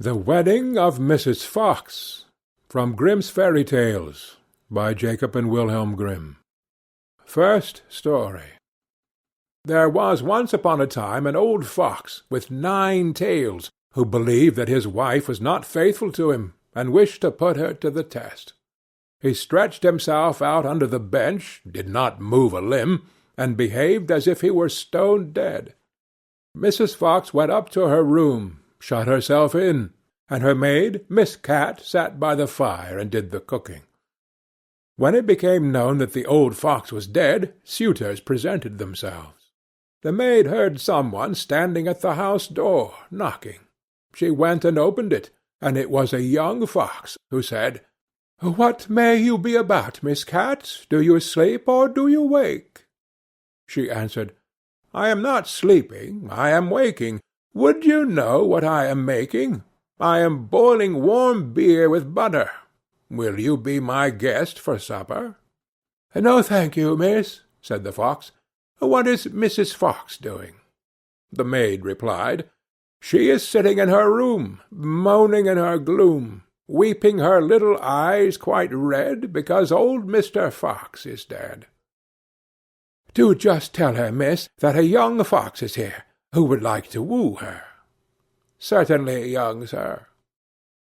The Wedding of Mrs. Fox, from Grimm's Fairy Tales, by Jacob and Wilhelm Grimm. First Story. There was once upon a time an old fox with 9 tails, who believed that his wife was not faithful to him, and wished to put her to the test. He stretched himself out under the bench, did not move a limb, and behaved as if he were stone dead. Mrs. Fox went up to her room, shut herself in, and her maid, Miss Cat, sat by the fire and did the cooking. When it became known that the old fox was dead, suitors presented themselves. The maid heard someone standing at the house door, knocking. She went and opened it, and it was a young fox, who said, "What may you be about, Miss Cat? Do you sleep, or do you wake?" She answered, "I am not sleeping, I am waking. Would you know what I am making? I am boiling warm beer with butter. Will you be my guest for supper?" "No, thank you, miss," said the fox. "What is Mrs. Fox doing?" The maid replied, "She is sitting in her room, moaning in her gloom, weeping her little eyes quite red, because old Mr. Fox is dead." "Do just tell her, miss, that a young fox is here, who would like to woo her." "Certainly, young sir."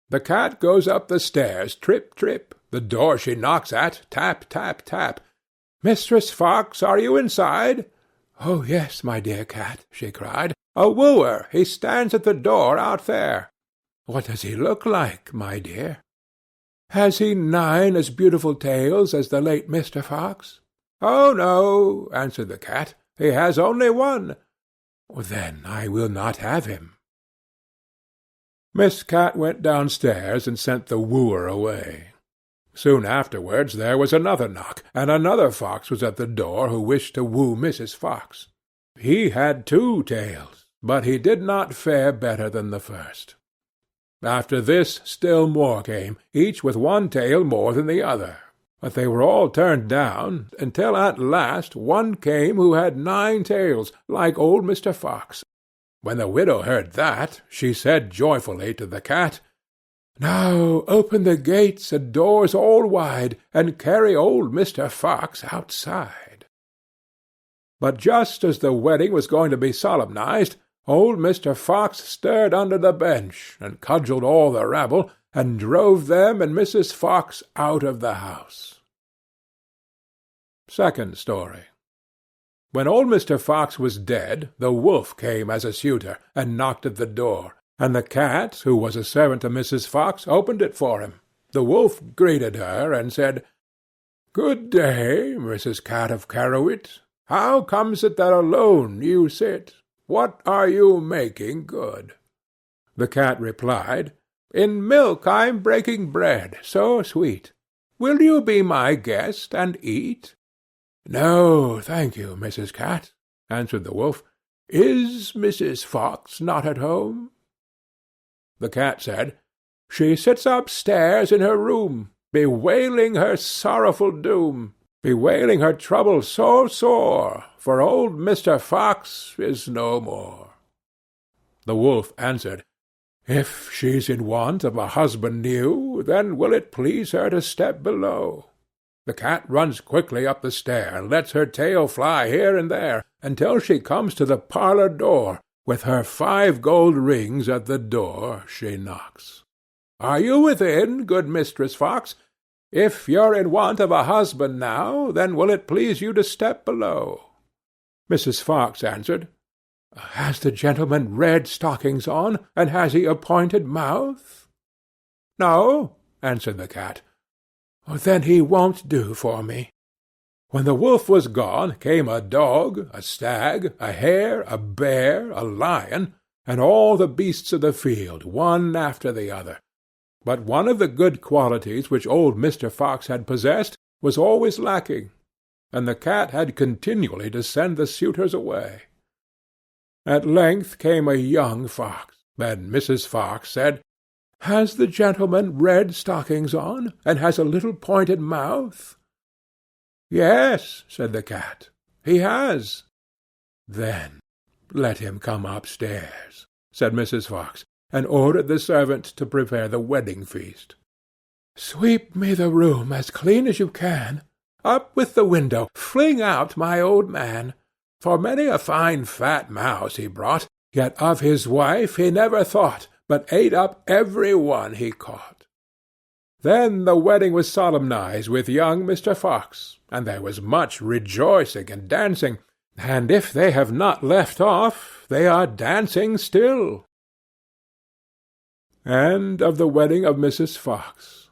The cat goes up the stairs, trip, trip. The door she knocks at, tap, tap, tap. "Mistress Fox, are you inside?" "Oh, yes, my dear cat," she cried. "A wooer, he stands at the door out there." "What does he look like, my dear?" "Has he 9 as beautiful tails as the late Mr. Fox?" "Oh, no," answered the cat, "he has only 1. "Then I will not have him." Miss Cat went downstairs and sent the wooer away. Soon afterwards there was another knock, and another fox was at the door who wished to woo Mrs. Fox. He had 2 tails, but he did not fare better than the first. After this still more came, each with 1 tail more than the other, but they were all turned down, until at last one came who had 9 tails, like old Mr. Fox. When the widow heard that, she said joyfully to the cat, "Now open the gates and doors all wide, and carry old Mr. Fox outside." But just as the wedding was going to be solemnized, old Mr. Fox stirred under the bench, and cudgelled all the rabble, and drove them and Mrs. Fox out of the house. Second Story. When old Mr. Fox was dead, the wolf came as a suitor, and knocked at the door, and the cat, who was a servant to Mrs. Fox, opened it for him. The wolf greeted her, and said, "Good day, Mrs. Cat of Carrowit. How comes it that alone you sit? What are you making good?" The cat replied, "In milk I'm breaking bread, so sweet. Will you be my guest and eat?" "No, thank you, Mrs. Cat," answered the wolf. "Is Mrs. Fox not at home?" The cat said, "She sits upstairs in her room, bewailing her sorrowful doom, bewailing her trouble so sore, for old Mr. Fox is no more." The wolf answered, "If she's in want of a husband new, then will it please her to step below?" The cat runs quickly up the stair, and lets her tail fly here and there, until she comes to the parlour door. With her 5 gold rings at the door she knocks. "Are you within, good Mistress Fox? If you're in want of a husband now, then will it please you to step below?" Mrs. Fox answered, "Has the gentleman red stockings on, and has he a pointed mouth?" "No," answered the cat. "Then he won't do for me." When the wolf was gone, came a dog, a stag, a hare, a bear, a lion, and all the beasts of the field, one after the other. But one of the good qualities which old Mr. Fox had possessed was always lacking, and the cat had continually to send the suitors away. At length came a young fox, and Mrs. Fox said, "Has the gentleman red stockings on, and has a little pointed mouth?" "Yes," said the cat, "he has." "Then let him come upstairs," said Mrs. Fox, and ordered the servant to prepare the wedding feast. "Sweep me the room as clean as you can. Up with the window, fling out my old man. For many a fine fat mouse he brought, yet of his wife he never thought, but ate up every one he caught." Then the wedding was solemnized with young Mr. Fox, and there was much rejoicing and dancing, and if they have not left off, they are dancing still. End of the wedding of Mrs. Fox.